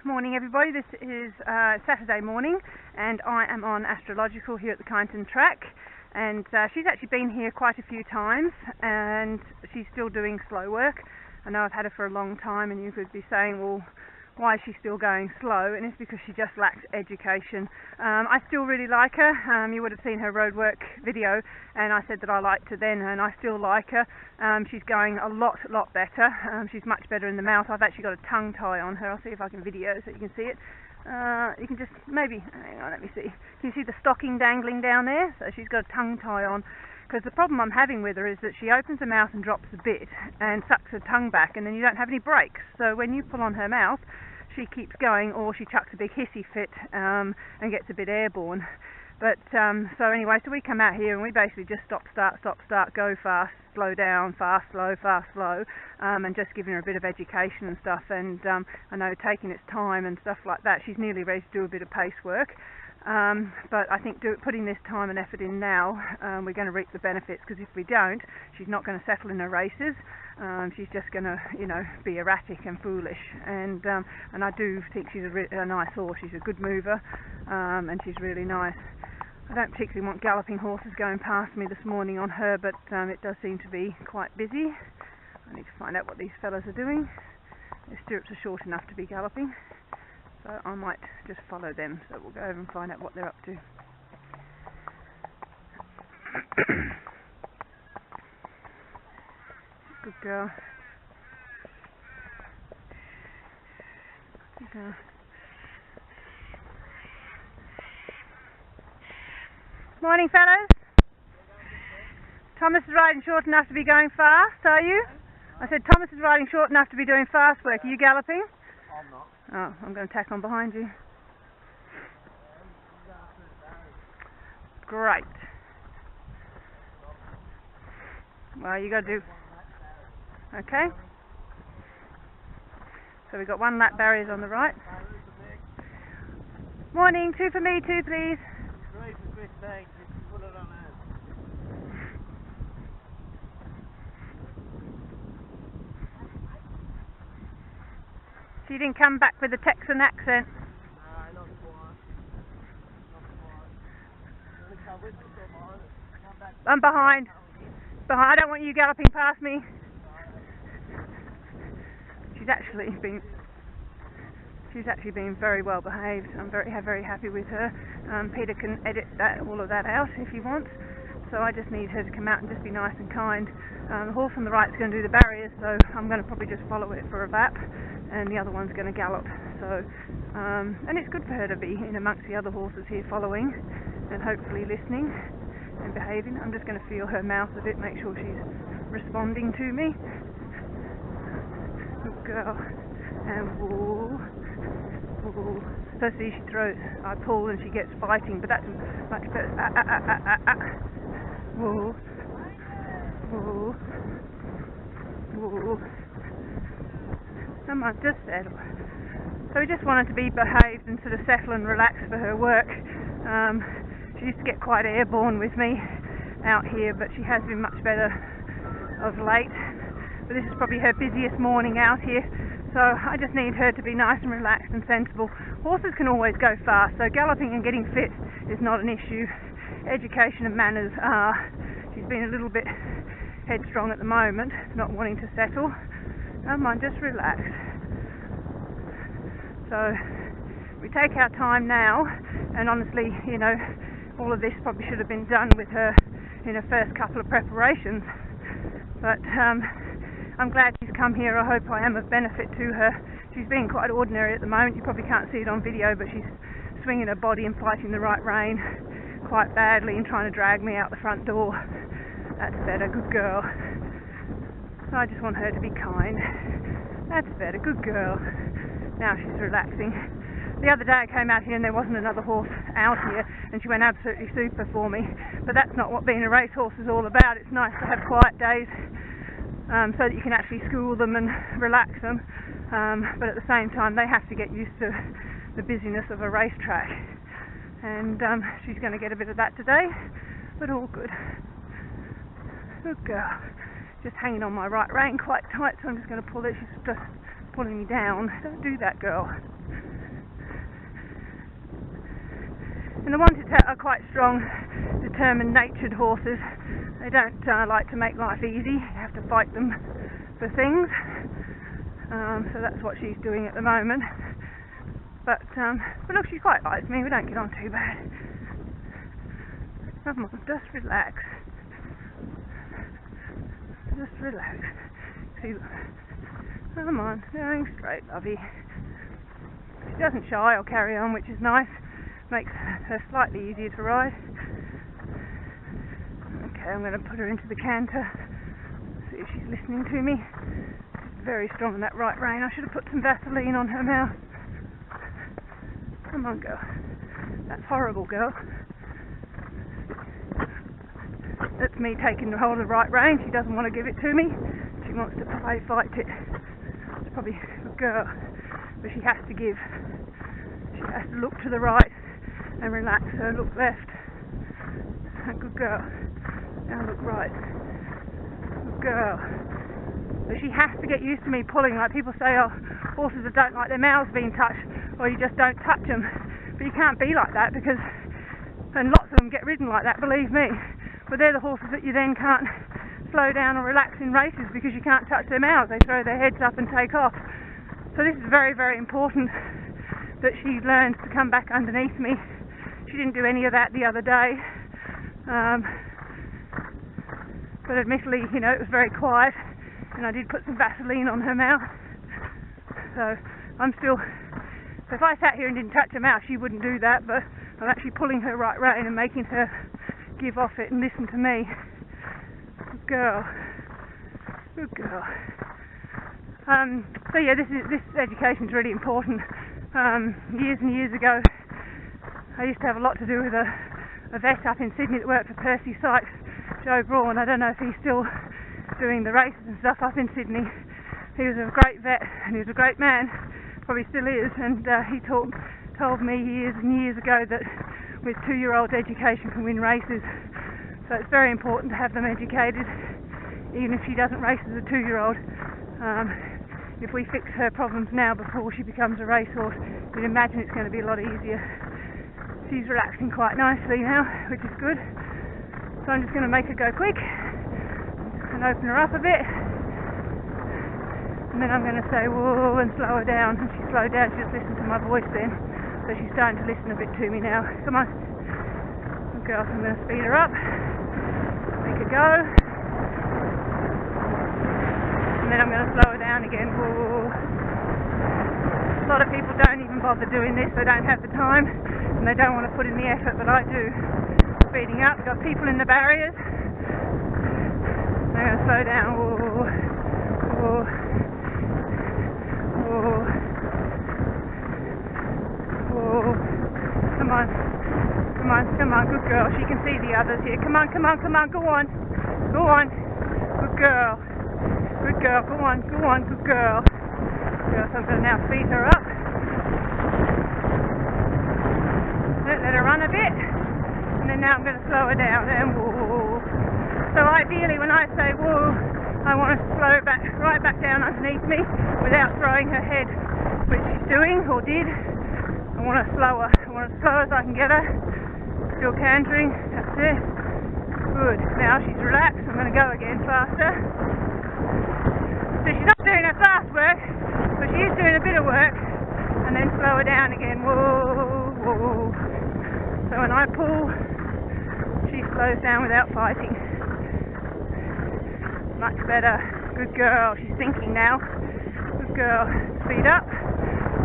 Morning everybody, this is Saturday morning and I am on Astrological here at the Kyneton track, and she's actually been here quite a few times and she's still doing slow work. I know I've had her for a long time and you could be saying, well, why is she still going slow? And it's because she just lacks education. I still really like her. You would have seen her roadwork video and I said that I liked her then, and I still like her. She's going a lot better. She's much better in the mouth. I've actually got a tongue tie on her. I'll see if I can video so you can see it. You can just maybe, hang on, let me see. Can you see the stocking dangling down there? So she's got a tongue tie on. Because the problem I'm having with her is that she opens her mouth and drops a bit and sucks her tongue back, and then you don't have any brakes. So when you pull on her mouth, she keeps going, or she chucks a big hissy fit and gets a bit airborne. But so anyway, so we come out here and we basically just stop, start, go fast, slow down, fast, slow, and just giving her a bit of education and stuff. And I know taking its time and stuff like that, she's nearly ready to do a bit of pace work. But I think putting this time and effort in now, we're going to reap the benefits, because if we don't, she's not going to settle in her races. She's just going to, be erratic and foolish. And I do think she's a nice horse. She's a good mover, and she's really nice. I don't particularly want galloping horses going past me this morning on her, but it does seem to be quite busy. I need to find out what these fellas are doing. Their stirrups are short enough to be galloping, so I might just follow them. So we'll go over and find out what they're up to. Good girl. Good girl. Morning, fellas. Thomas is riding short enough to be going fast, are you? I said Thomas is riding short enough to be doing fast work. Are you galloping? I'm not. Oh, I'm going to tack on behind you. Great. Well, you got to do... Okay. So we've got 1 lap barriers on the right. Morning, 2 for me, 2 please. 3 for Christina. Put it on her. So you didn't come back with a Texan accent? No, not quite. Not quite. Come with me, come back. I'm behind. I don't want you galloping past me. She's actually been very well behaved. I'm very happy with her. Peter can edit all of that out if he wants. So I just need her to come out and just be nice and kind. The horse on the right is going to do the barriers, so I'm going to probably just follow it for a lap, and the other one's going to gallop. So, and it's good for her to be in amongst the other horses here following and hopefully listening and behaving. I'm just going to feel her mouth a bit, make sure she's responding to me. Good girl. And whoa, whoa. So see, she throws, I pull and she gets fighting, but that's much better. Whoa, whoa, whoa. Come on, just settle. So we just wanted to be behaved and sort of settle and relax for her work. She used to get quite airborne with me out here, but she has been much better of late. But this is probably her busiest morning out here, so I just need her to be nice and relaxed and sensible. Horses can always go fast, so galloping and getting fit is not an issue. Education and manners are. She's been a little bit headstrong at the moment, not wanting to settle. Come on, just relax. So we take our time now, and honestly, all of this probably should have been done with her in her first couple of preparations. But I'm glad she's come here. I hope I am of benefit to her. She's being quite ordinary at the moment. You probably can't see it on video, but she's swinging her body and fighting the right rein quite badly and trying to drag me out the front door. That's better, good girl. So I just want her to be kind. That's better, good girl. Now she's relaxing. The other day I came out here and there wasn't another horse out here, and she went absolutely super for me. But that's not what being a racehorse is all about. It's nice to have quiet days so that you can actually school them and relax them. But at the same time, they have to get used to the busyness of a racetrack. And she's going to get a bit of that today, but all good. Good girl. Just hanging on my right rein quite tight, so I'm just going to pull it. She's just pulling me down. Don't do that, girl. And the ones that are quite strong, determined, natured horses, they don't like to make life easy. You have to fight them for things. So that's what she's doing at the moment. But look, she quite likes me. We don't get on too bad. Come on, just relax. Just relax. See, come on, going straight, lovey. She doesn't shy or carry on, which is nice. Makes her slightly easier to ride. Okay, I'm going to put her into the canter. See if she's listening to me. She's very strong in that right rein. I should have put some Vaseline on her mouth. Come on, girl. That's horrible, girl. That's me taking hold of the right rein. She doesn't want to give it to me. She wants to fight it. It's probably a good girl, but she has to give. She has to look to the right and relax her. Look left. A good girl. Now look right. Good girl. But she has to get used to me pulling. Like people say, oh, horses that don't like their mouths being touched, or you just don't touch them. But you can't be like that because, and lots of them get ridden like that, believe me. But they're the horses that you then can't slow down or relax in races because you can't touch their mouths. They throw their heads up and take off. So this is very, very important that she learns to come back underneath me. She didn't do any of that the other day. But admittedly, you know, it was very quiet and I did put some Vaseline on her mouth. So I'm still, so if I sat here and didn't touch her mouth, she wouldn't do that, but I'm actually pulling her right rein and making her give off it and listen to me. Good girl. Good girl. So yeah, this education is really important. Years and years ago, I used to have a lot to do with a vet up in Sydney that worked for Percy Sykes, Joe Braun. I don't know if he's still doing the races and stuff up in Sydney. He was a great vet and he was a great man, probably still is, and he told me years and years ago that with 2-year-olds education can win races. So it's very important to have them educated, even if she doesn't race as a 2-year-old. If we fix her problems now before she becomes a racehorse, you'd imagine it's going to be a lot easier. She's relaxing quite nicely now, which is good. So I'm just going to make her go quick and open her up a bit. And then I'm going to say whoa and slow her down. And she slowed down, she just listened to my voice then. So she's starting to listen a bit to me now. Come on. Good girl, so I'm going to speed her up. Make her go. And then I'm going to slow her down again. Whoa. A lot of people don't even bother doing this. They don't have the time and they don't want to put in the effort, but I do. Speeding up, we've got people in the barriers. I'm going to slow down. Whoa. Whoa. Whoa. Whoa. Come on. Come on, come on, good girl. She can see the others here. Come on, come on, come on, go on. Go on. Good girl. Good girl, go on, go on, good girl. Good girl, so I'm going to now speed her up. Let her run a bit. And then now I'm going to slow her down. And whoa. So ideally when I say whoa, I want to slow her back, right back down underneath me without throwing her head, which she's doing, or did. I want to slow her. I want to slow her so I can get her. Still cantering. That's it. Good. Now she's relaxed. I'm going to go again faster. So she's not doing her fast work, but she is doing a bit of work. And then slow her down again. Whoa, whoa. So when I pull, she slows down without fighting. Much better. Good girl. She's thinking now. Good girl. Speed up.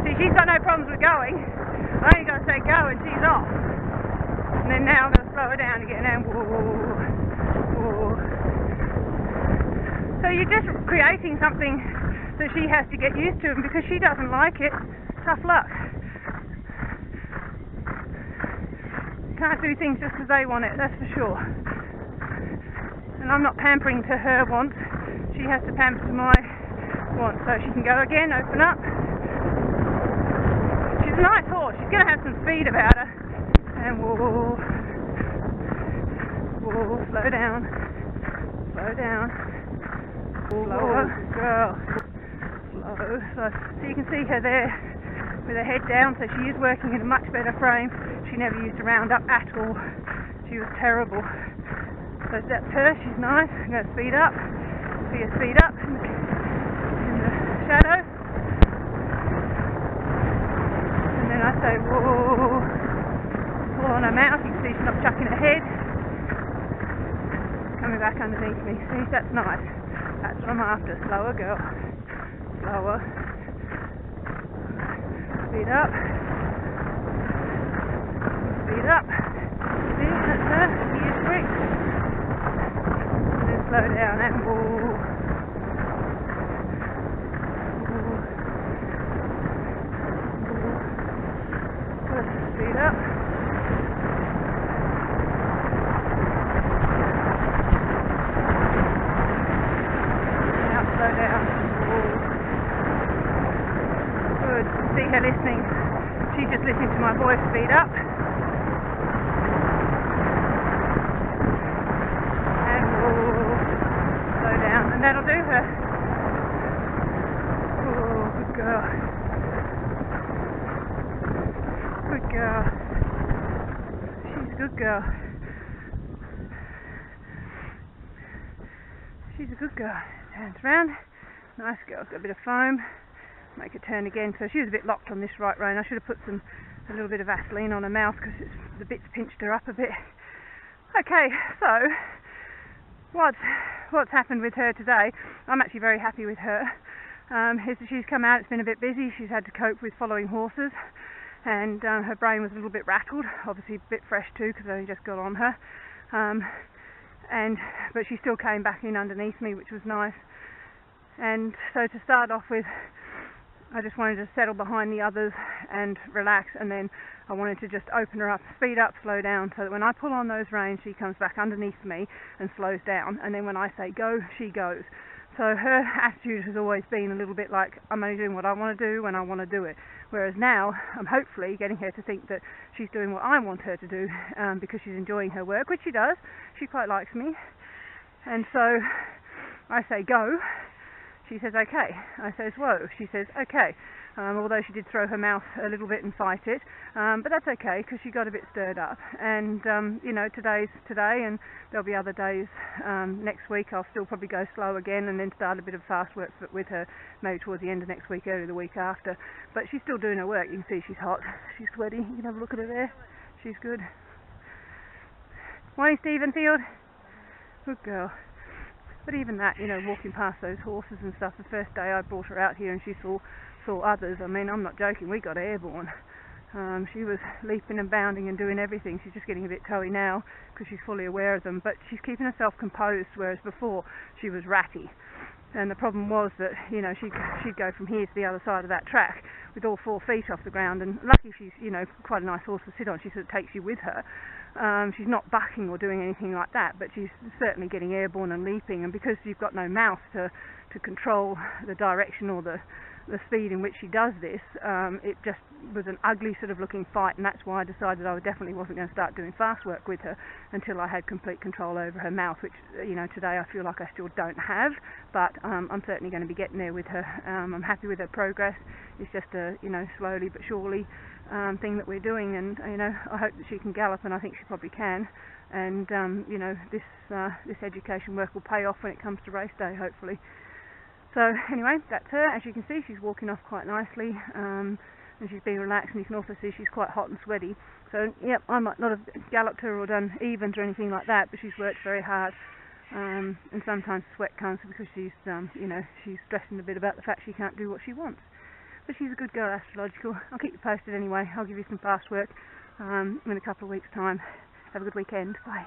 See, she's got no problems with going. I only got to say go and she's off. And then now I'm going to slow her down again and whoa, whoa. So you're just creating something that she has to get used to, and because she doesn't like it, tough luck. Can't do things just because they want it, that's for sure. And I'm not pampering to her wants, she has to pamper to my wants. So she can go again, open up. She's a nice horse, she's going to have some speed about her. And whoa, whoa, slow down, slow down, slower, girl, slow, so you can see her there, with her head down, so she is working in a much better frame. She never used to round up at all. She was terrible. So that's her, she's nice. I'm going to speed up. See her speed up in the shadow. And then I say, whoa, pull on her mouth. You can see she's not chucking her head. Coming back underneath me. See, that's nice. That's what I'm after. Slower, girl. Slower. Speed up. Speed up. See, that's her. She is quick. And then slow down and whoa. Good. Speed up. Now slow down. Whoa. Good. See her listening. She's just listening to my voice. Speed up. And that'll do her. Oh, good girl. Good girl. She's a good girl. She's a good girl. Turns round. Nice girl. Got a bit of foam. Make her turn again. So she was a bit locked on this right rein. I should have put a little bit of Vaseline on her mouth because the bits pinched her up a bit. Okay, so what's happened with her today, I'm actually very happy with her. She's come out, it's been a bit busy, she's had to cope with following horses, and her brain was a little bit rattled, obviously a bit fresh too because I only just got on her, but she still came back in underneath me, which was nice. And so to start off with, I just wanted to settle behind the others and relax, and then I wanted to just open her up, speed up, slow down, so that when I pull on those reins she comes back underneath me and slows down, and then when I say go, she goes. So her attitude has always been a little bit like, I'm only doing what I want to do when I want to do it, whereas now I'm hopefully getting her to think that she's doing what I want her to do, because she's enjoying her work, which she does. She quite likes me, and so I say go. She says okay. I says whoa. She says okay. Although she did throw her mouth a little bit and fight it, but that's okay because she got a bit stirred up. And today's today, and there'll be other days next week. I'll still probably go slow again and then start a bit of fast work with her maybe towards the end of next week, early the week after. But she's still doing her work. You can see she's hot. She's sweaty. You can have a look at her there. She's good. Morning, Stephenfield. Good girl. But even that, walking past those horses and stuff, the first day I brought her out here and she saw others, I mean, I'm not joking, we got airborne. She was leaping and bounding and doing everything. She's just getting a bit toey now because she's fully aware of them, but she's keeping herself composed, whereas before she was ratty. And the problem was that, she'd go from here to the other side of that track with all 4 feet off the ground, and lucky she's, quite a nice horse to sit on. She sort of takes you with her. She's not bucking or doing anything like that, but she's certainly getting airborne and leaping, and because you've got no mouth to control the direction or the speed in which she does this, it just was an ugly sort of looking fight, and that's why I decided I definitely wasn't going to start doing fast work with her until I had complete control over her mouth, which today I feel like I still don't have, but I'm certainly going to be getting there with her. I'm happy with her progress. It's just a slowly but surely thing that we're doing, and I hope that she can gallop, and I think she probably can, and this education work will pay off when it comes to race day, hopefully. So anyway, that's her. As you can see, she's walking off quite nicely, and she's being relaxed, and you can also see she's quite hot and sweaty. So yep, I might not have galloped her or done evens or anything like that, but she's worked very hard, and sometimes sweat comes because she's she's stressing a bit about the fact she can't do what she wants. But she's a good girl, Astrological. I'll keep you posted anyway. I'll give you some fast work in a couple of weeks' time. Have a good weekend. Bye.